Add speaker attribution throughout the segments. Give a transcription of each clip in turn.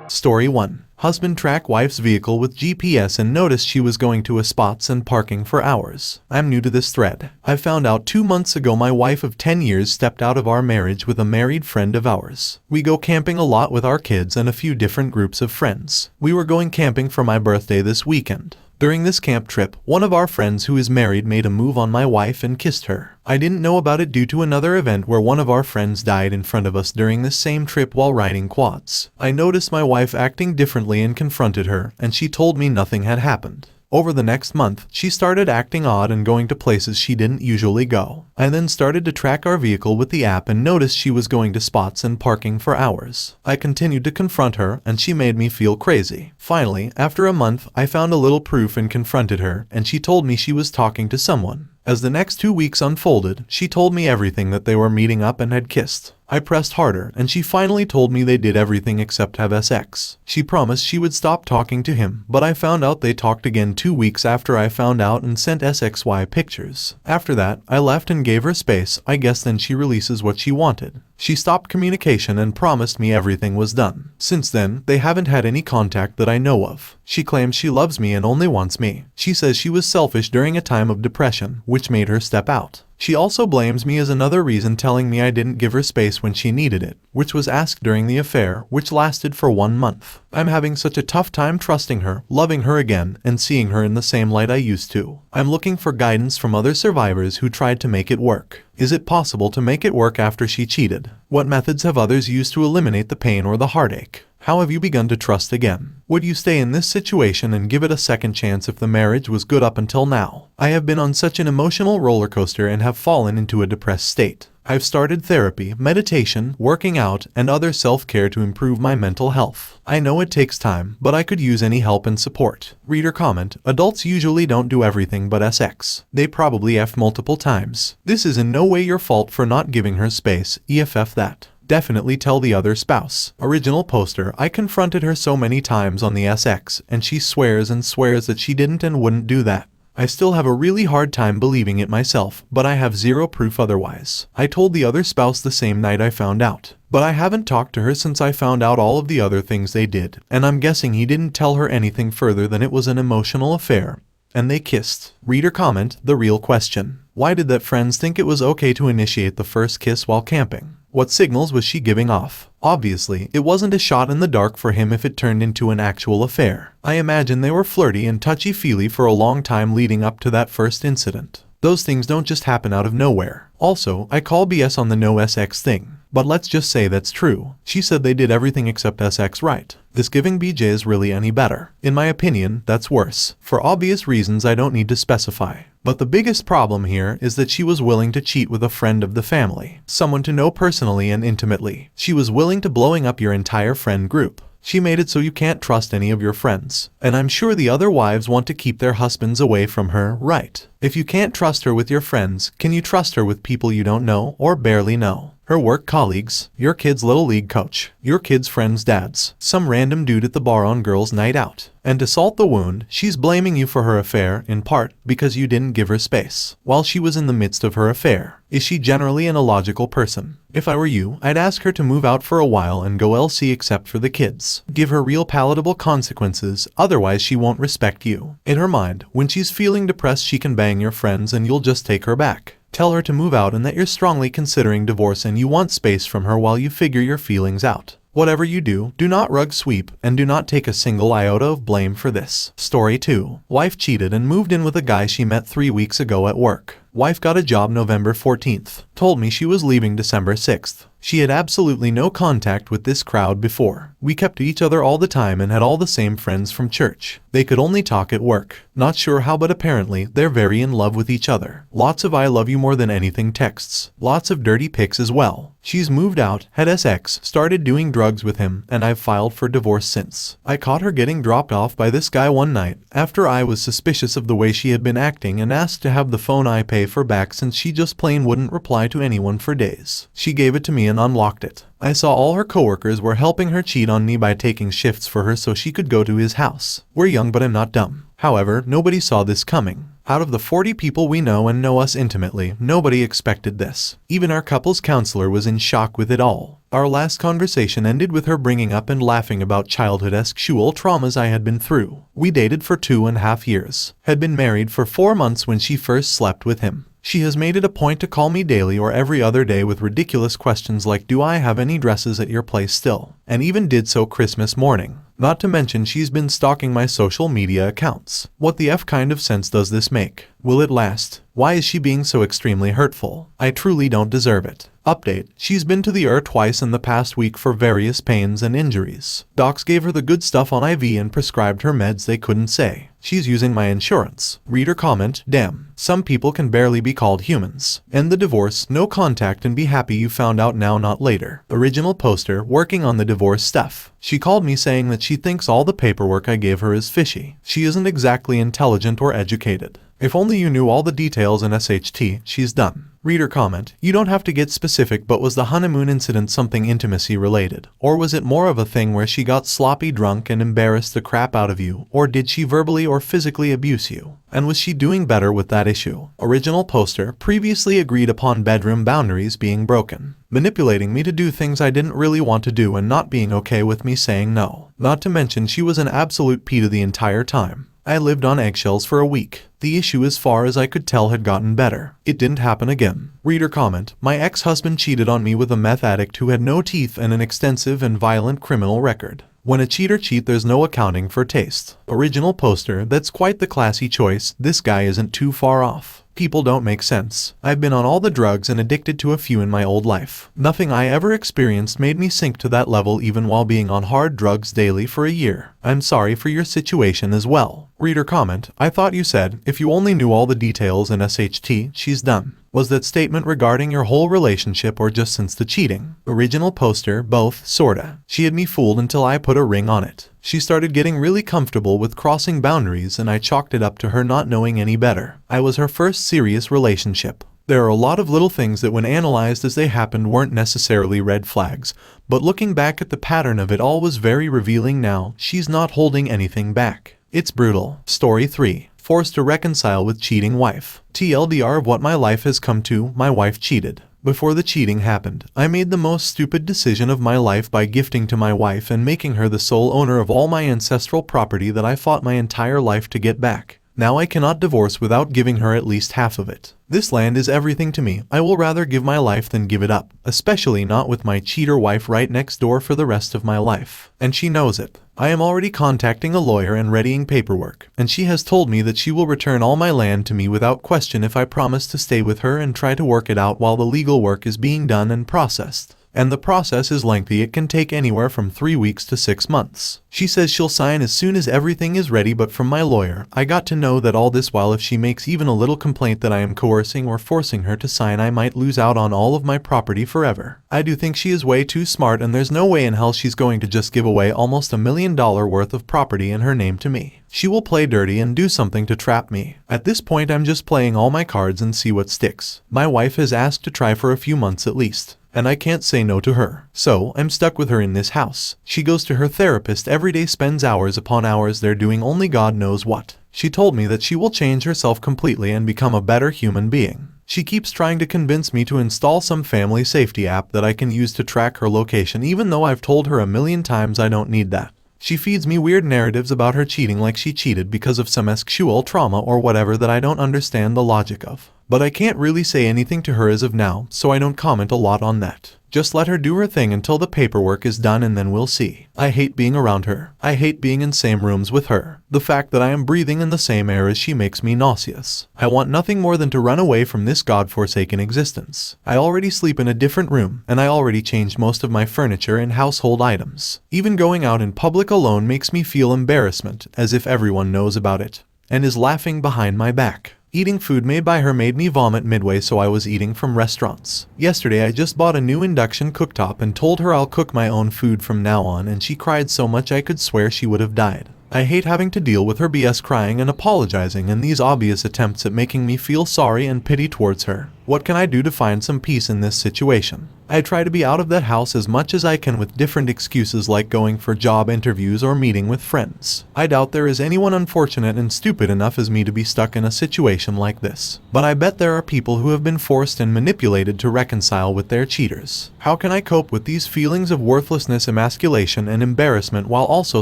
Speaker 1: Story 1. Husband track wife's vehicle with GPS and noticed she was going to a spots and parking for hours. I'm new to this thread. I found out 2 months ago my wife of 10 years stepped out of our marriage with a married friend of ours. We go camping a lot with our kids and a few different groups of friends. We were going camping for my birthday this weekend. During this camp trip, one of our friends who is married made a move on my wife and kissed her. I didn't know about it due to another event where one of our friends died in front of us during this same trip while riding quads. I noticed my wife acting differently and confronted her, and she told me nothing had happened. Over the next month, she started acting odd and going to places she didn't usually go. I then started to track our vehicle with the app and noticed she was going to spots and parking for hours. I continued to confront her and she made me feel crazy. Finally, after a month, I found a little proof and confronted her, and she told me she was talking to someone. As the next 2 weeks unfolded, she told me everything, that they were meeting up and had kissed. I pressed harder, and she finally told me they did everything except have sex. She promised she would stop talking to him, but I found out they talked again 2 weeks after I found out and sent SXY pictures. After that, I left and gave her space. I guess then she releases what she wanted. She stopped communication and promised me everything was done. Since then, they haven't had any contact that I know of. She claims she loves me and only wants me. She says she was selfish during a time of depression, which made her step out. She also blames me as another reason, telling me I didn't give her space when she needed it, which was asked during the affair, which lasted for 1 month. I'm having such a tough time trusting her, loving her again, and seeing her in the same light I used to. I'm looking for guidance from other survivors who tried to make it work. Is it possible to make it work after she cheated? What methods have others used to eliminate the pain or the heartache? How have you begun to trust again? Would you stay in this situation and give it a second chance if the marriage was good up until now? I have been on such an emotional roller coaster and have fallen into a depressed state. I've started therapy, meditation, working out, and other self-care to improve my mental health. I know it takes time, but I could use any help and support. Reader comment: adults usually don't do everything but sex. They probably F multiple times. This is in no way your fault for not giving her space. EFF that. Definitely tell the other spouse. Original poster: I confronted her so many times on the SX, and she swears and swears that she didn't and wouldn't do that. I still have a really hard time believing it myself, but I have zero proof otherwise. I told the other spouse the same night I found out, but I haven't talked to her since I found out all of the other things they did, and I'm guessing he didn't tell her anything further than it was an emotional affair, and they kissed. Reader comment: the real question. Why did that friends think it was okay to initiate the first kiss while camping? What signals was she giving off? Obviously, it wasn't a shot in the dark for him if it turned into an actual affair. I imagine they were flirty and touchy-feely for a long time leading up to that first incident. Those things don't just happen out of nowhere. Also, I call BS on the no SX thing. But let's just say that's true. She said they did everything except SX, right? This giving BJ is really any better. In my opinion, that's worse. For obvious reasons I don't need to specify. But the biggest problem here is that she was willing to cheat with a friend of the family, someone to know personally and intimately. She was willing to blowing up your entire friend group. She made it so you can't trust any of your friends. And I'm sure the other wives want to keep their husbands away from her, right? If you can't trust her with your friends, can you trust her with people you don't know or barely know? Her work colleagues, your kid's little league coach, your kid's friends' dads, some random dude at the bar on girls' night out. And to salt the wound, she's blaming you for her affair, in part, because you didn't give her space while she was in the midst of her affair. Is she generally an illogical person? If I were you, I'd ask her to move out for a while and go LC except for the kids. Give her real palatable consequences, otherwise she won't respect you. In her mind, when she's feeling depressed she can bang your friends and you'll just take her back. Tell her to move out and that you're strongly considering divorce and you want space from her while you figure your feelings out. Whatever you do, do not rug sweep and do not take a single iota of blame for this. Story 2. Wife cheated and moved in with a guy she met 3 weeks ago at work. Wife got a job November 14th. Told me she was leaving December 6th. She had absolutely no contact with this crowd before. We kept to each other all the time and had all the same friends from church. They could only talk at work. Not sure how, but apparently they're very in love with each other. Lots of I love you more than anything texts. Lots of dirty pics as well. She's moved out, had SX, started doing drugs with him, and I've filed for divorce since. I caught her getting dropped off by this guy one night after I was suspicious of the way she had been acting and asked to have the phone I pay for back since she just plain wouldn't reply to anyone for days. She gave it to me and unlocked it. I saw all her coworkers were helping her cheat on me by taking shifts for her so she could go to his house. We're young, but I'm not dumb. However, nobody saw this coming. Out of the 40 people we know and know us intimately, nobody expected this. Even our couples counselor was in shock with it all. Our last conversation ended with her bringing up and laughing about childhood sexual traumas I had been through. We dated for 2.5 years, had been married for 4 months when she first slept with him. She has made it a point to call me daily or every other day with ridiculous questions like, do I have any dresses at your place still? And even did so Christmas morning. Not to mention she's been stalking my social media accounts. What the F kind of sense does this make? Will it last? Why is she being so extremely hurtful? I truly don't deserve it. Update: she's been to the ER twice in the past week for various pains and injuries. Docs gave her the good stuff on IV and prescribed her meds they couldn't say. She's using my insurance. Reader comment: damn, some people can barely be called humans. End the divorce, no contact, and be happy you found out now, not later. Original poster: working on the divorce stuff. She called me saying that she thinks all the paperwork I gave her is fishy. She isn't exactly intelligent or educated. If only you knew all the details in SHT, she's done. Reader comment: you don't have to get specific, but was the honeymoon incident something intimacy related? Or was it more of a thing where she got sloppy drunk and embarrassed the crap out of you? Or did she verbally or physically abuse you? And was she doing better with that issue? Original poster: previously agreed upon bedroom boundaries being broken. Manipulating me to do things I didn't really want to do and not being okay with me saying no. Not to mention she was an absolute P the entire time. I lived on eggshells for a week. The issue, as far as I could tell, had gotten better. It didn't happen again. Reader comment: my ex-husband cheated on me with a meth addict who had no teeth and an extensive and violent criminal record. When a cheater cheats, there's no accounting for taste. Original poster: that's quite the classy choice. This guy isn't too far off. People don't make sense. I've been on all the drugs and addicted to a few in my old life. Nothing I ever experienced made me sink to that level, even while being on hard drugs daily for a year. I'm sorry for your situation as well. Reader comment: I thought you said, if you only knew all the details in SHT, she's done. Was that statement regarding your whole relationship or just since the cheating? Original poster: both, sorta. She had me fooled until I put a ring on it. She started getting really comfortable with crossing boundaries and I chalked it up to her not knowing any better. I was her first serious relationship. There are a lot of little things that when analyzed as they happened weren't necessarily red flags, but looking back at the pattern of it all was very revealing now. She's not holding anything back. It's brutal. Story 3. Forced to reconcile with cheating wife. TLDR of what my life has come to: my wife cheated. Before the cheating happened, I made the most stupid decision of my life by gifting to my wife and making her the sole owner of all my ancestral property that I fought my entire life to get back. Now I cannot divorce without giving her at least half of it. This land is everything to me. I will rather give my life than give it up, especially not with my cheater wife right next door for the rest of my life. And she knows it. I am already contacting a lawyer and readying paperwork, and she has told me that she will return all my land to me without question if I promise to stay with her and try to work it out while the legal work is being done and processed. And the process is lengthy. It can take anywhere from 3 weeks to 6 months. She says she'll sign as soon as everything is ready, but from my lawyer, I got to know that all this while if she makes even a little complaint that I am coercing or forcing her to sign, I might lose out on all of my property forever. I do think she is way too smart, and there's no way in hell she's going to just give away almost $1 million worth of property in her name to me. She will play dirty and do something to trap me. At this point, I'm just playing all my cards and see what sticks. My wife has asked to try for a few months at least, and I can't say no to her. So, I'm stuck with her in this house. She goes to her therapist every day, spends hours upon hours there doing only God knows what. She told me that she will change herself completely and become a better human being. She keeps trying to convince me to install some family safety app that I can use to track her location, even though I've told her 1,000,000 times I don't need that. She feeds me weird narratives about her cheating like she cheated because of some sexual trauma or whatever that I don't understand the logic of. But I can't really say anything to her as of now, so I don't comment a lot on that. Just let her do her thing until the paperwork is done and then we'll see. I hate being around her. I hate being in same rooms with her. The fact that I am breathing in the same air as she makes me nauseous. I want nothing more than to run away from this godforsaken existence. I already sleep in a different room, and I already changed most of my furniture and household items. Even going out in public alone makes me feel embarrassment, as if everyone knows about it, and is laughing behind my back. Eating food made by her made me vomit midway, so I was eating from restaurants. Yesterday I just bought a new induction cooktop and told her I'll cook my own food from now on, and she cried so much I could swear she would have died. I hate having to deal with her BS crying and apologizing and these obvious attempts at making me feel sorry and pity towards her. What can I do to find some peace in this situation? I try to be out of that house as much as I can with different excuses like going for job interviews or meeting with friends. I doubt there is anyone unfortunate and stupid enough as me to be stuck in a situation like this. But I bet there are people who have been forced and manipulated to reconcile with their cheaters. How can I cope with these feelings of worthlessness, emasculation, and embarrassment while also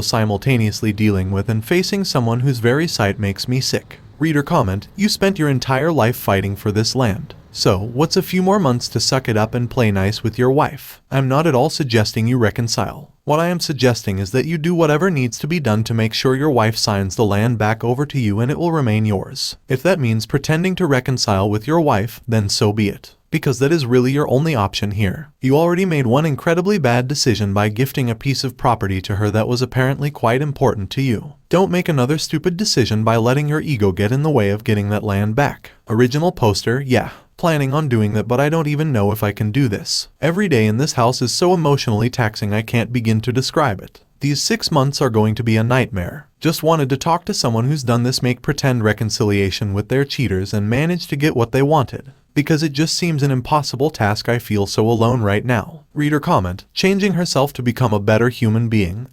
Speaker 1: simultaneously dealing with and facing someone whose very sight makes me sick? Reader comment, you spent your entire life fighting for this land. So, what's a few more months to suck it up and play nice with your wife? I'm not at all suggesting you reconcile. What I am suggesting is that you do whatever needs to be done to make sure your wife signs the land back over to you and it will remain yours. If that means pretending to reconcile with your wife, then so be it. Because that is really your only option here. You already made one incredibly bad decision by gifting a piece of property to her that was apparently quite important to you. Don't make another stupid decision by letting your ego get in the way of getting that land back. Original poster, yeah. Planning on doing that, but I don't even know if I can do this. Every day in this house is so emotionally taxing I can't begin to describe it. These 6 months are going to be a nightmare. Just wanted to talk to someone who's done this, make pretend reconciliation with their cheaters and managed to get what they wanted. Because it just seems an impossible task. I feel so alone right now. Reader comment, changing herself to become a better human being.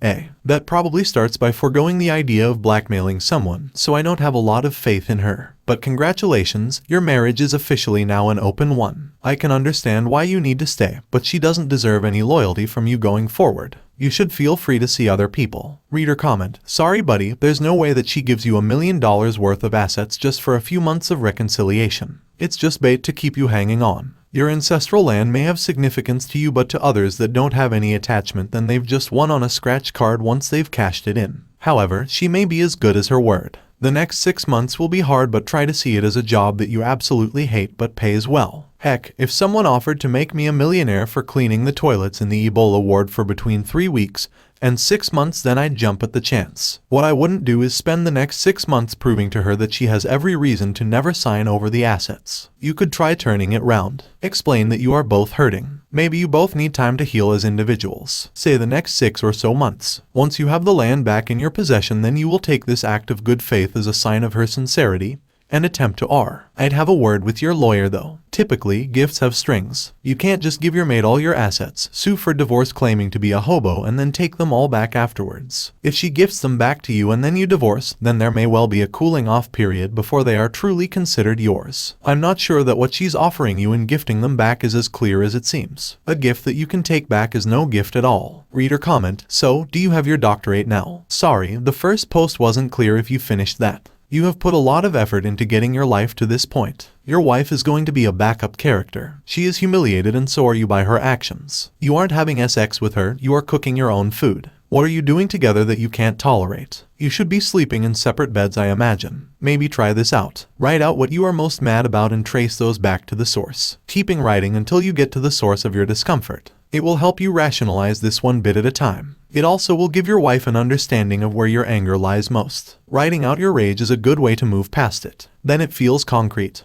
Speaker 1: That probably starts by foregoing the idea of blackmailing someone, so I don't have a lot of faith in her. But congratulations, your marriage is officially now an open one. I can understand why you need to stay, but she doesn't deserve any loyalty from you going forward. You should feel free to see other people. Reader comment, sorry buddy, there's no way that she gives you $1 million worth of assets just for a few months of reconciliation. It's just bait to keep you hanging on. Your ancestral land may have significance to you, but to others that don't have any attachment, then they've just won on a scratch card once they've cashed it in. However, she may be as good as her word. The next 6 months will be hard, but try to see it as a job that you absolutely hate but pays well. Heck, if someone offered to make me a millionaire for cleaning the toilets in the Ebola ward for between 3 weeks and 6 months, then I'd jump at the chance. What I wouldn't do is spend the next 6 months proving to her that she has every reason to never sign over the assets. You could try turning it round. Explain that you are both hurting. Maybe you both need time to heal as individuals. Say the next 6 or so months. Once you have the land back in your possession, then you will take this act of good faith as a sign of her sincerity and attempt to I'd have a word with your lawyer though. Typically, gifts have strings. You can't just give your mate all your assets, sue for divorce claiming to be a hobo, and then take them all back afterwards. If she gifts them back to you and then you divorce, then there may well be a cooling off period before they are truly considered yours. I'm not sure that what she's offering you in gifting them back is as clear as it seems. A gift that you can take back is no gift at all. Reader comment, so, do you have your doctorate now? Sorry, the first post wasn't clear if you finished that. You have put a lot of effort into getting your life to this point. Your wife is going to be a backup character. She is humiliated and so are you by her actions. You aren't having sex with her, you are cooking your own food. What are you doing together that you can't tolerate? You should be sleeping in separate beds, I imagine. Maybe try this out. Write out what you are most mad about and trace those back to the source. Keeping writing until you get to the source of your discomfort. It will help you rationalize this one bit at a time. It also will give your wife an understanding of where your anger lies most. Writing out your rage is a good way to move past it. Then it feels concrete.